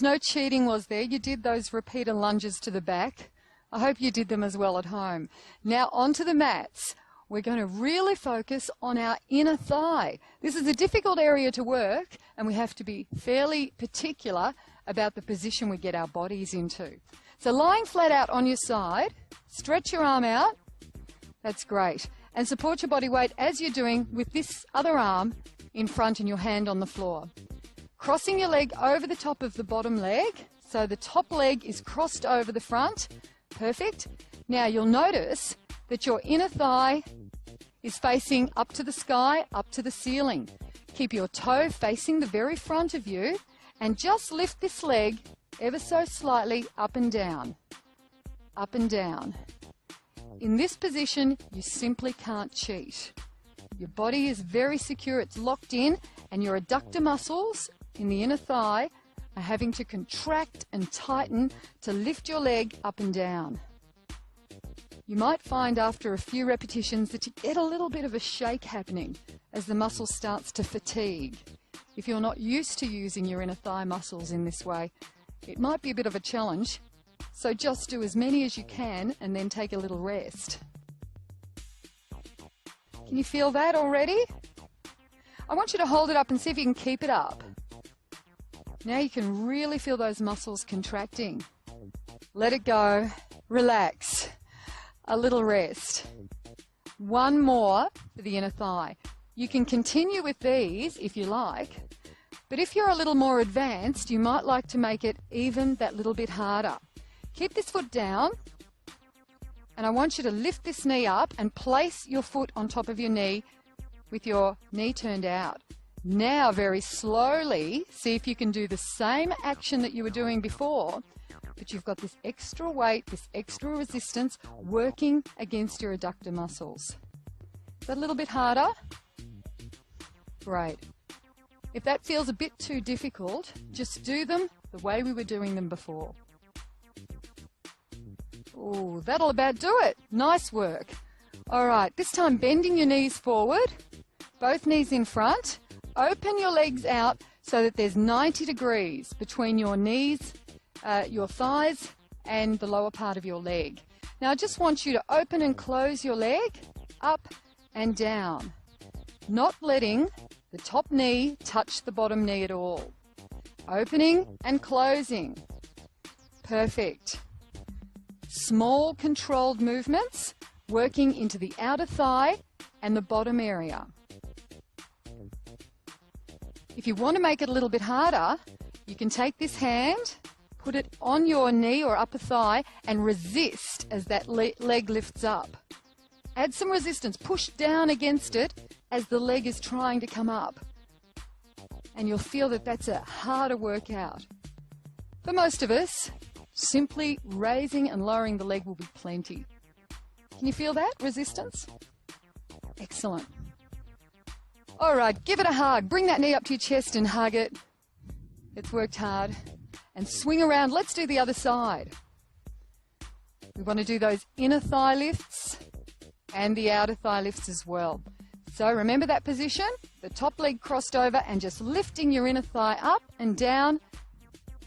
words. No cheating was there. You did those repeater lunges to the back. I hope you did them as well at home. Now onto the mats. We're going to really focus on our inner thigh. This is a difficult area to work, and we have to be fairly particular about the position we get our bodies into. So lying flat out on your side, stretch your arm out. That's great. And support your body weight as you're doing with this other arm in front and your hand on the floor. Crossing your leg over the top of the bottom leg, so the top leg is crossed over the front. Perfect. Now you'll notice that your inner thigh is facing up to the sky, up to the ceiling. Keep your toe facing the very front of you and just lift this leg ever so slightly up and down. Up and down. In this position, you simply can't cheat. Your body is very secure, it's locked in, and your adductor muscles in the inner thigh are having to contract and tighten to lift your leg up and down. You might find after a few repetitions that you get a little bit of a shake happening as the muscle starts to fatigue. If you're not used to using your inner thigh muscles in this way, it might be a bit of a challenge. So just do as many as you can and then take a little rest. Can you feel that already? I want you to hold it up and see if you can keep it up. Now you can really feel those muscles contracting. Let it go. Relax. A little rest. One more for the inner thigh. You can continue with these if you like, but if you're a little more advanced, you might like to make it even that little bit harder. Keep this foot down, and I want you to lift this knee up and place your foot on top of your knee with your knee turned out. Now, very slowly, see if you can do the same action that you were doing before, but you've got this extra weight, this extra resistance working against your adductor muscles. Is that a little bit harder? Great. If that feels a bit too difficult, just do them the way we were doing them before. Oh, that'll about do it. Nice work. All right, this time bending your knees forward, both knees in front. Open your legs out so that there's 90 degrees between your knees, your thighs, and the lower part of your leg. Now I just want you to open and close your leg, up and down, not letting the top knee touch the bottom knee at all. Opening and closing. Perfect. Small controlled movements working into the outer thigh and the bottom area. If you want to make it a little bit harder, you can take this hand, put it on your knee or upper thigh and resist as that leg lifts up. Add some resistance, push down against it as the leg is trying to come up. And you'll feel that that's a harder workout. For most of us, simply raising and lowering the leg will be plenty. Can you feel that resistance? Excellent. All right, give it a hug. Bring that knee up to your chest and hug it. It's worked hard. And swing around. Let's do the other side. We want to do those inner thigh lifts and the outer thigh lifts as well. So remember that position, the top leg crossed over and just lifting your inner thigh up and down,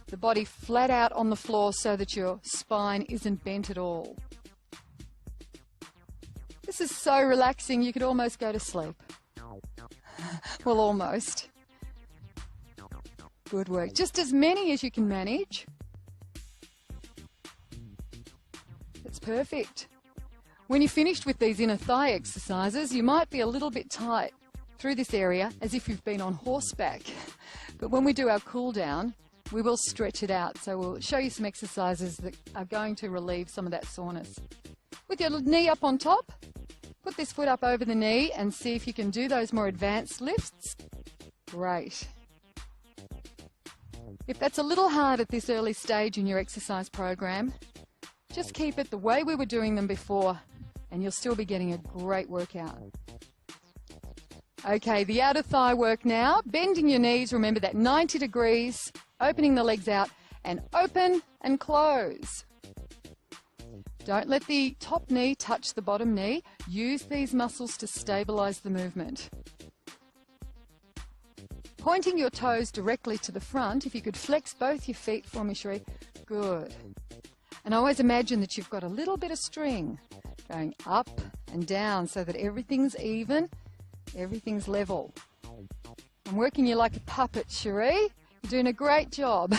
the body flat out on the floor so that your spine isn't bent at all. This is so relaxing you could almost go to sleep. Well, almost. Good work. Just as many as you can manage. That's perfect. When you're finished with these inner thigh exercises, you might be a little bit tight through this area as if you've been on horseback. But when we do our cool down, we will stretch it out. So we'll show you some exercises that are going to relieve some of that soreness. With your knee up on top, put this foot up over the knee and see if you can do those more advanced lifts. Great. If that's a little hard at this early stage in your exercise program, just keep it the way we were doing them before and you'll still be getting a great workout. Okay, the outer thigh work now. Bending your knees, remember that 90 degrees, opening the legs out and open and close. Don't let the top knee touch the bottom knee. Use these muscles to stabilize the movement. Pointing your toes directly to the front. If you could flex both your feet for me, Cherie. Good. And always imagine that you've got a little bit of string going up and down so that everything's even, everything's level. I'm working you like a puppet, Cherie. You're doing a great job.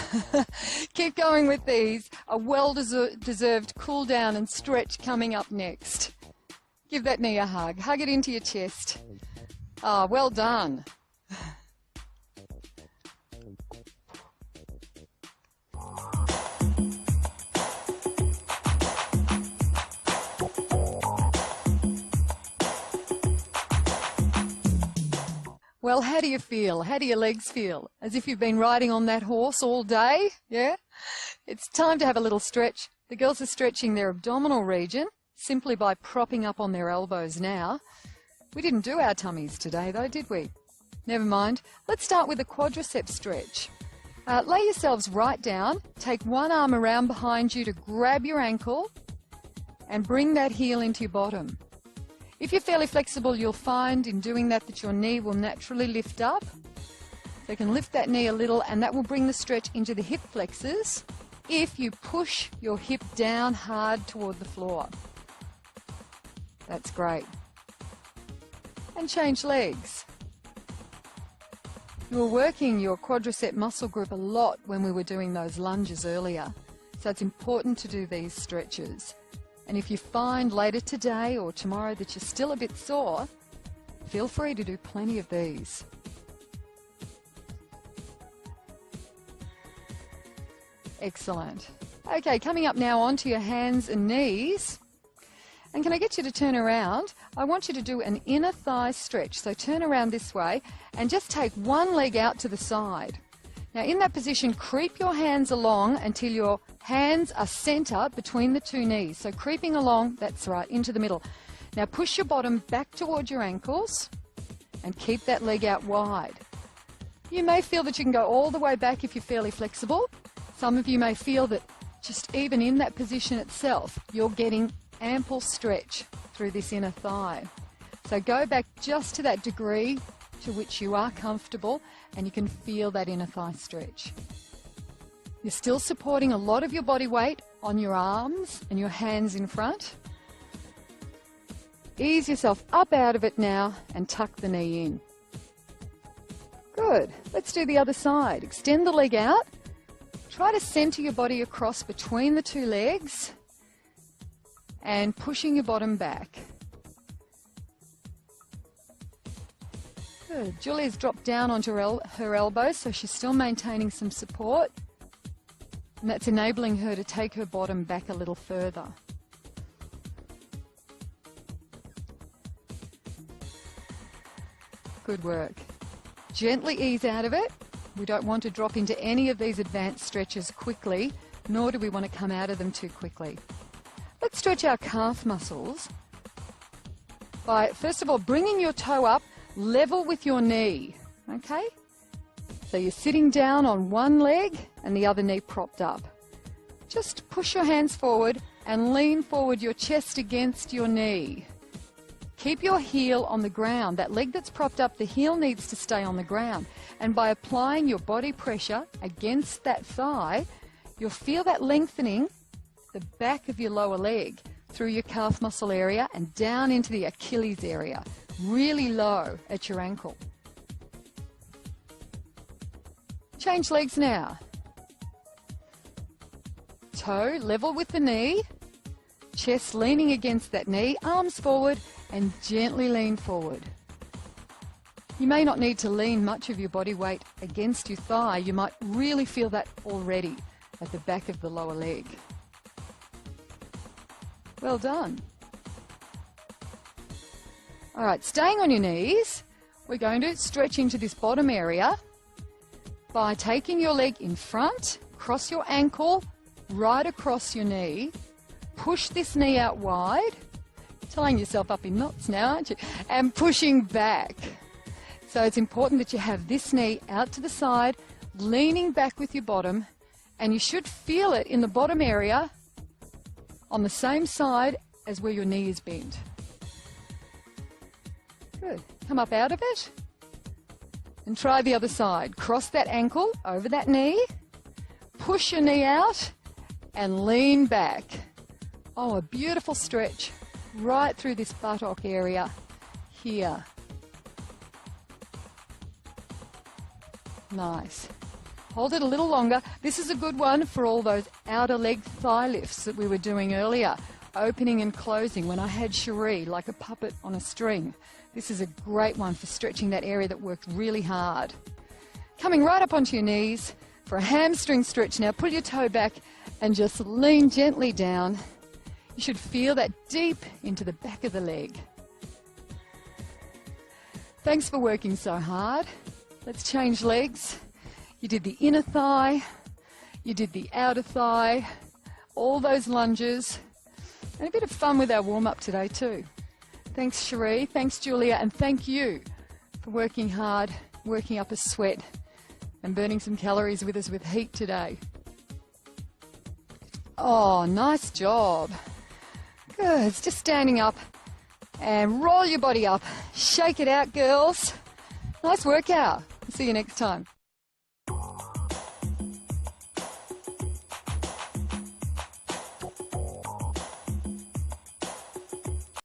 Keep going with these. A well-deserved cool down and stretch coming up next. Give that knee a hug. Hug it into your chest. Ah, well done. Well, how do you feel? How do your legs feel? As if you've been riding on that horse all day? Yeah? It's time to have a little stretch. The girls are stretching their abdominal region simply by propping up on their elbows now. We didn't do our tummies today though, did we? Never mind. Let's start with a quadricep stretch. Lay yourselves right down. Take one arm around behind you to grab your ankle and bring that heel into your bottom. If you're fairly flexible, you'll find in doing that that your knee will naturally lift up. So you can lift that knee a little and that will bring the stretch into the hip flexors if you push your hip down hard toward the floor. That's great. And change legs. You were working your quadricep muscle group a lot when we were doing those lunges earlier. So it's important to do these stretches. And if you find later today or tomorrow that you're still a bit sore, feel free to do plenty of these. Excellent. Okay, coming up now onto your hands and knees. And can I get you to turn around? I want you to do an inner thigh stretch. So turn around this way and just take one leg out to the side. Now in that position, creep your hands along until your hands are center between the two knees. So creeping along, that's right, into the middle. Now push your bottom back toward your ankles and keep that leg out wide. You may feel that you can go all the way back if you're fairly flexible. Some of you may feel that just even in that position itself, you're getting ample stretch through this inner thigh. So go back just to that degree to which you are comfortable and you can feel that inner thigh stretch. You're still supporting a lot of your body weight on your arms and your hands in front. Ease yourself up out of it now and tuck the knee in. Good. Let's do the other side. Extend the leg out. Try to center your body across between the two legs and pushing your bottom back. Good. Julia's dropped down onto her elbows, so she's still maintaining some support. And that's enabling her to take her bottom back a little further. Good work. Gently ease out of it. We don't want to drop into any of these advanced stretches quickly, nor do we want to come out of them too quickly. Let's stretch our calf muscles by, first of all, bringing your toe up level with your knee, okay? So you're sitting down on one leg and the other knee propped up. Just push your hands forward and lean forward your chest against your knee. Keep your heel on the ground. That leg that's propped up, the heel needs to stay on the ground. And by applying your body pressure against that thigh, you'll feel that lengthening the back of your lower leg through your calf muscle area and down into the Achilles area, really low at your ankle. Change legs now. Toe level with the knee, chest leaning against that knee, arms forward and gently lean forward. You may not need to lean much of your body weight against your thigh. You might really feel that already at the back of the lower leg. Well done. All right, staying on your knees, we're going to stretch into this bottom area by taking your leg in front, cross your ankle, right across your knee, push this knee out wide, tying yourself up in knots now, aren't you? And pushing back. So it's important that you have this knee out to the side, leaning back with your bottom, and you should feel it in the bottom area on the same side as where your knee is bent. Good. Come up out of it. And try the other side. Cross that ankle over that knee, push your knee out, and lean back. Oh, a beautiful stretch right through this buttock area here. Nice. Hold it a little longer. This is a good one for all those outer leg thigh lifts that we were doing earlier. Opening and closing when I had Cherie like a puppet on a string. This is a great one for stretching that area that worked really hard. Coming right up onto your knees for a hamstring stretch now. Pull your toe back and just lean gently down. You should feel that deep into the back of the leg. Thanks for working so hard. Let's change legs. You did the inner thigh, you did the outer thigh, all those lunges, and a bit of fun with our warm-up today too. Thanks Cherie, thanks Julia, and thank you for working hard, working up a sweat, and burning some calories with us with heat today. Oh, nice job. Good, just standing up and roll your body up. Shake it out, girls. Nice workout. See you next time.